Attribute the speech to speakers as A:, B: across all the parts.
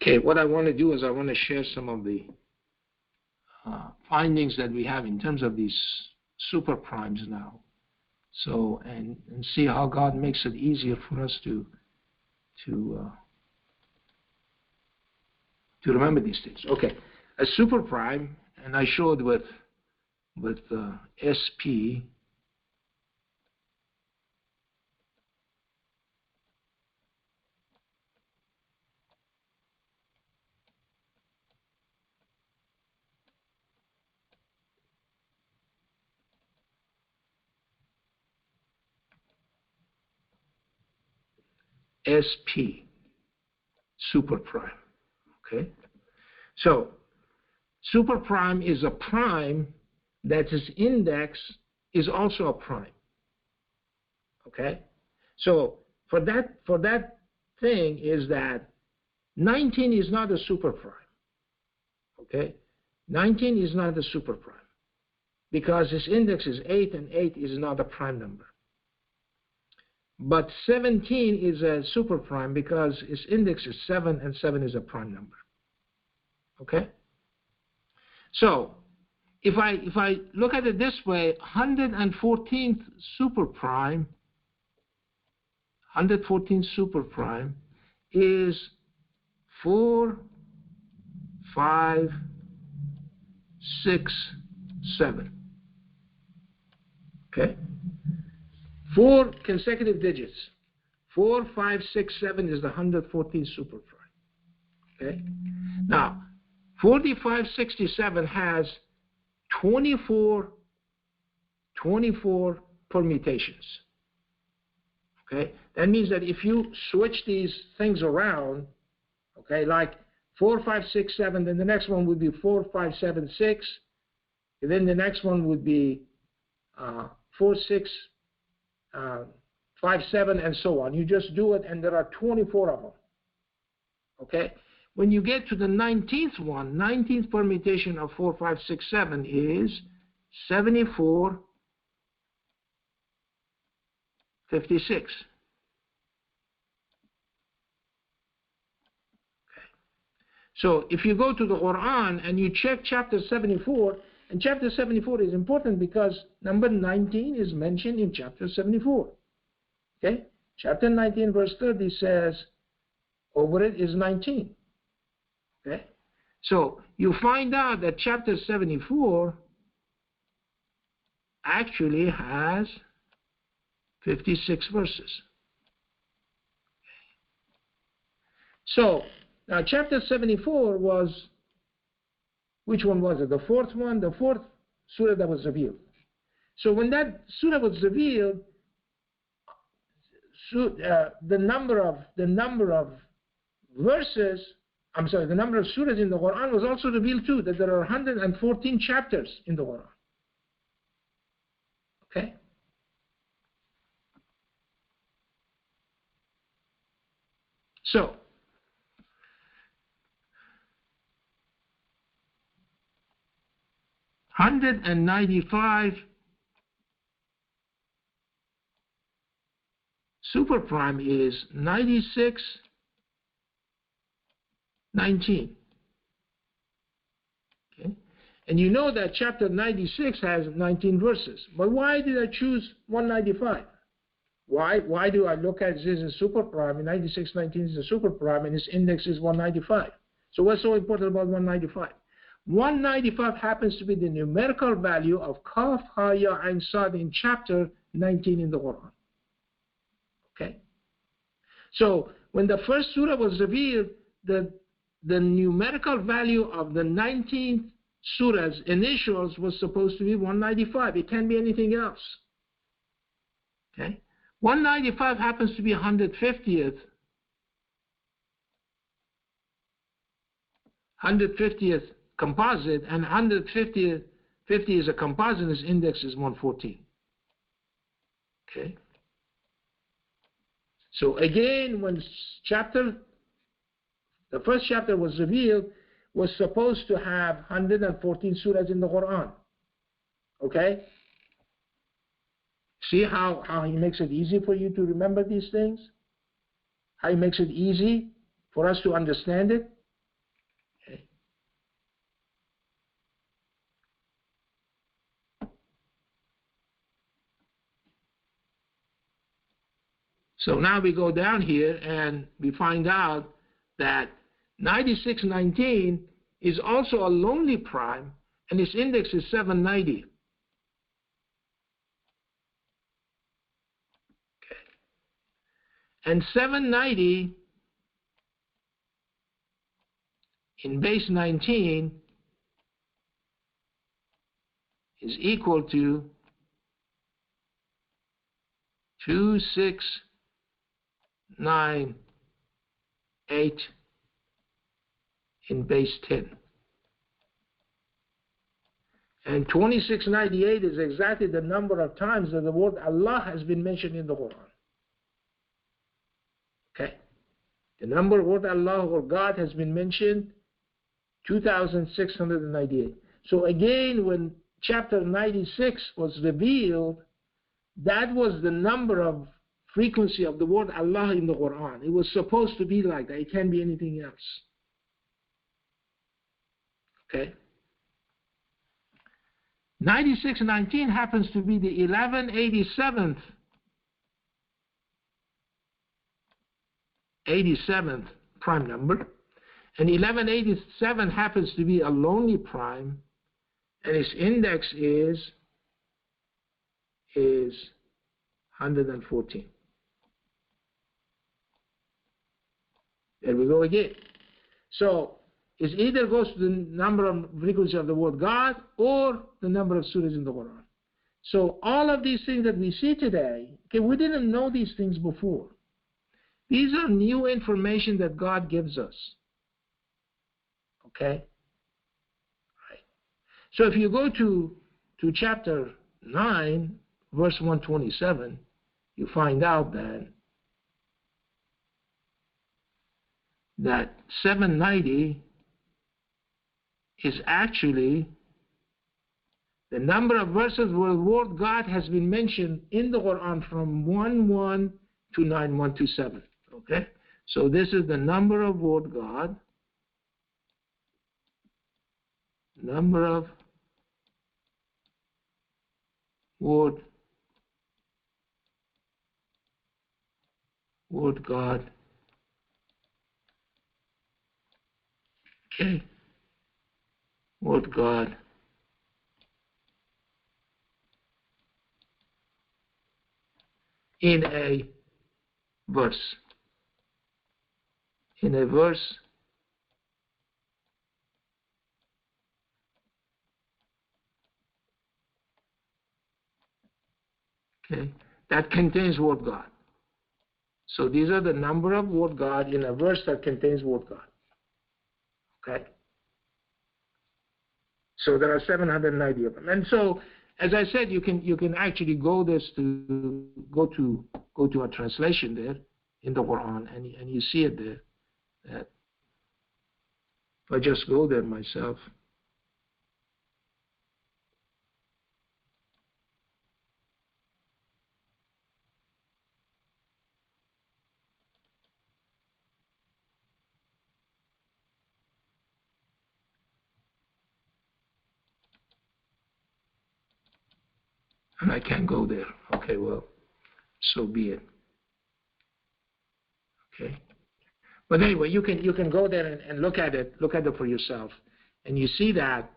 A: Okay, what I want to do is I want to share some of the findings that we have in terms of these super primes now. So, and see how God makes it easier for us to remember these things. Okay, a super prime, and I showed with SP. SP, super prime. Okay, so super prime is a prime that its index is also a prime. Okay, so for that thing is that 19 is not a super prime. Okay, 19 is not a super prime because its index is 8, and 8 is not a prime number. But 17 is a super prime because its index is 7, and 7 is a prime number. Okay? So, if I look at it this way, 114th super prime, 114th super prime is 4, 5, 6, 7. Okay? 4 consecutive digits. 4, 5, 6, 7 is the 114th super prime. Okay? Now, 4567 has 24 permutations. Okay? That means that if you switch these things around, okay, like 4, 5, 6, 7, then the next one would be 4, 5, 7, 6, and then the next one would be 4, 6, 5, 7, and so on. You just do it, and there are 24 of them. Okay? When you get to the 19th one, 19th permutation of 4, 5, 6, 7 is 74, 56. Okay. So if you go to the Quran and you check chapter 74, and chapter 74 is important because number 19 is mentioned in chapter 74. Okay? Chapter 19 verse 30 says, over it is 19. Okay? So you find out that chapter 74 actually has 56 verses. So now chapter 74 was, which one was it? The fourth one, the fourth surah that was revealed. So when that surah was revealed, the number of verses, the number of surahs in the Quran was also revealed too, that there are 114 chapters in the Quran. Okay? So, (195) super prime is 96, 19. Okay? And you know that chapter 96 has 19 verses. But why did I choose 195? Why do I look at this as a super prime, and 96, 19 is a super prime, and its index is 195? So what's so important about 195? 195 happens to be the numerical value of Kaf, Ha, Ya, Ain, Sad in chapter 19 in the Quran. Okay? So when the first surah was revealed, the numerical value of the 19th surah's initials was supposed to be 195. It can't be anything else. Okay? 195 happens to be 150th. 150th composite, and 150 is a composite, and its index is 114. Okay? So again, when the first chapter was revealed, was supposed to have 114 surahs in the Quran. Okay? See how he makes it easy for you to remember these things? How he makes it easy for us to understand it? So now we go down here and we find out that 9619 is also a lonely prime, and its index is 790. And 790 in base 19 is equal to 2698 in base 10. And 2698 is exactly the number of times that the word Allah has been mentioned in the Quran. Okay? The number of word Allah or God has been mentioned 2,698. So again, when chapter 96 was revealed, that was the number of frequency of the word Allah in the Quran. It was supposed to be like that. It can't be anything else. Okay? 9619 happens to be the 87th prime number, and 1187 happens to be a lonely prime, and its index is 114. There we go again. So it either goes to the number of frequency of the word God or the number of surahs in the Quran. So all of these things that we see today, okay, we didn't know these things before. These are new information that God gives us. Okay? Right. So if you go to chapter 9, verse 127, you find out that 790 is actually the number of verses where the word God has been mentioned in the Quran from 11 to 9127. Okay? So this is the number of word God, number of word God. Okay? Word God in a verse. In a verse okay, that contains word God. So these are the number of word God in a verse that contains word God. Okay? So there are 790 of them. And so, as I said, you can actually go to a translation there in the Quran, and you see it there. That if I just go there myself, and I can't go there. Okay, well, so be it. Okay. But anyway, you can go there and look at it for yourself, and you see that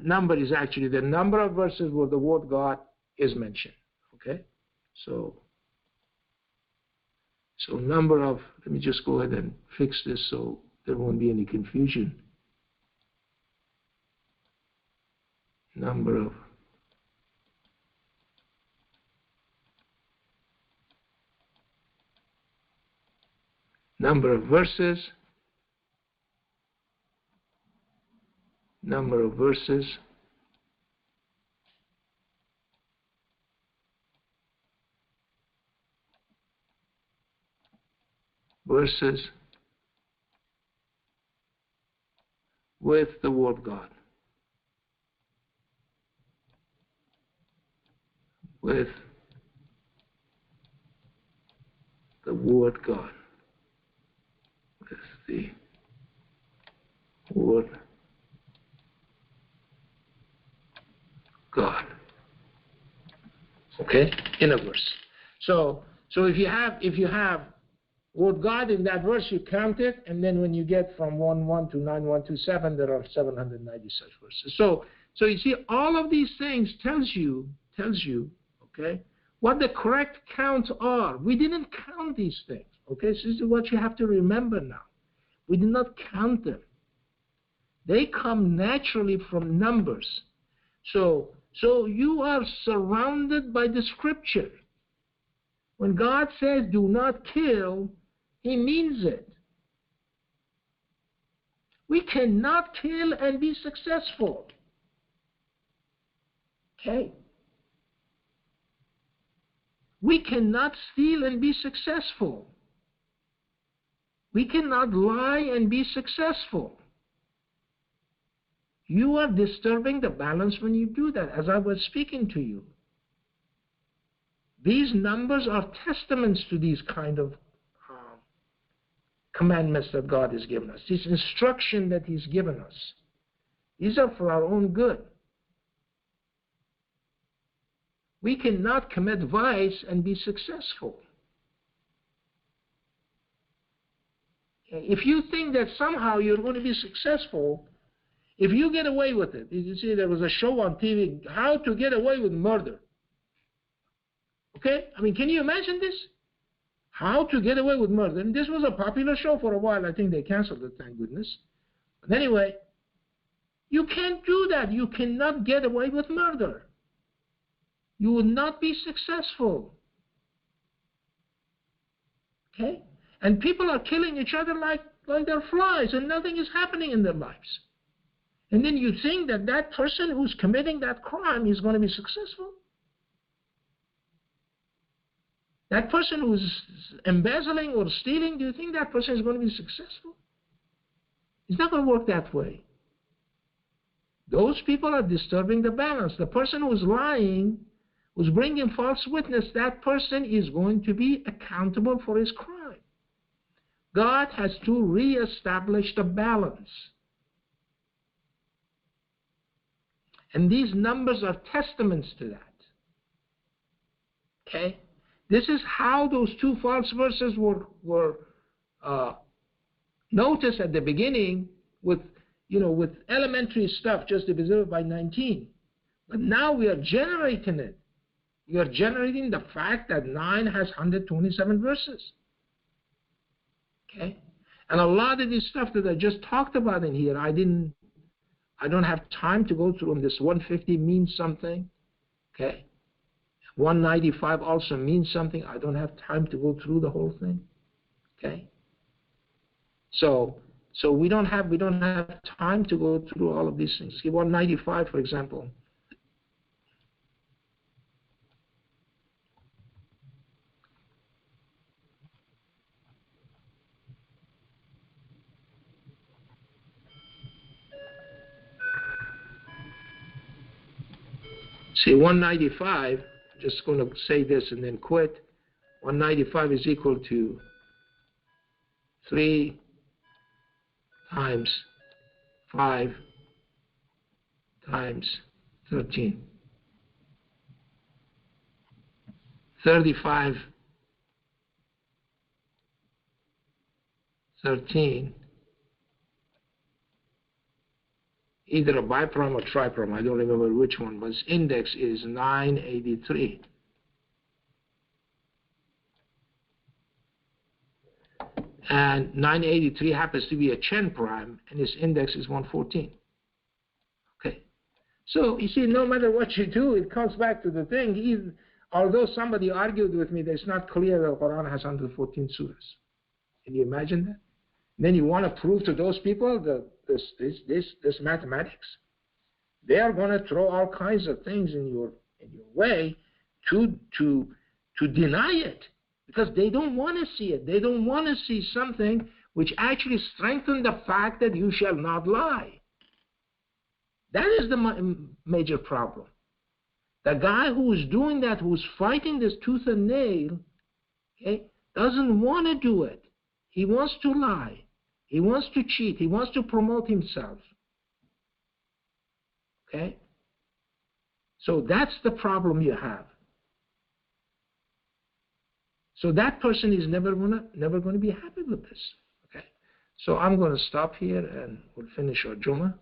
A: number is actually the number of verses where the word God is mentioned. Okay, so number of, let me just go ahead and fix this so there won't be any confusion. Number of verses, verses with the word God. With the word God. With the word God. Okay? In a verse. So So if you have word God in that verse, you count it, and then when you get from 1:1 to 9:127, there are 790 such verses. So you see, all of these things tells you, okay, what the correct counts are. We didn't count these things, okay? So this is what you have to remember now. We did not count them. They come naturally from numbers. So you are surrounded by the scripture. When God says do not kill, he means it. We cannot kill and be successful. Okay? We cannot steal and be successful. We cannot lie and be successful. You are disturbing the balance when you do that, as I was speaking to you. These numbers are testaments to these kind of commandments that God has given us, this instruction that he's given us. These are for our own good. We cannot commit vice and be successful. If you think that somehow you're going to be successful, if you get away with it, you see there was a show on TV, How to Get Away with Murder. Okay? I mean, can you imagine this? How to Get Away with Murder. And this was a popular show for a while. I think they canceled it, thank goodness. But anyway, you can't do that. You cannot get away with murder. You will not be successful. Okay? And people are killing each other like they're flies, and nothing is happening in their lives. And then you think that that person who's committing that crime is going to be successful? That person who's embezzling or stealing, do you think that person is going to be successful? It's not going to work that way. Those people are disturbing the balance. The person who's lying, who's bringing false witness, that person is going to be accountable for his crime. God has to reestablish the balance. And these numbers are testaments to that. Okay? This is how those two false verses were noticed at the beginning with elementary stuff, just divided by 19. But now we are generating it. We are generating the fact that 9 has 127 verses. Okay? And a lot of this stuff that I just talked about in here, I don't have time to go through them. This 150 means something. Okay? 195 also means something. I don't have time to go through the whole thing. Okay? So we don't have time to go through all of these things. See, 195, for example. See, 195, just going to say this and then quit. 195 is equal to 3 times 5 times 13. 35, 13, either a biprime or triprime, I don't remember which one, but its index is 983. And 983 happens to be a Chen prime, and its index is 114. Okay. So, you see, no matter what you do, it comes back to the thing. Although somebody argued with me that it's not clear that the Quran has 114 surahs. Can you imagine that? And then you want to prove to those people that this mathematics? They are going to throw all kinds of things in your way to deny it. Because they don't want to see it. They don't want to see something which actually strengthens the fact that you shall not lie. That is the major problem. The guy who is doing that, who is fighting this tooth and nail, okay, doesn't want to do it. He wants to lie. He wants to cheat. He wants to promote himself. Okay? So that's the problem you have. So that person is never gonna be happy with this. Okay. So I'm gonna stop here and we'll finish our Jummah.